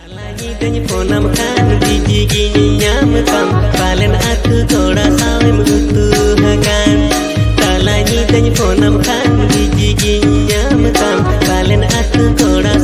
Lagi tanya phone kan biji gini nyamukam Balen aku koda saling mengutuhkan Tak lagi tanya phone kan biji gini nyamukam Balen aku koda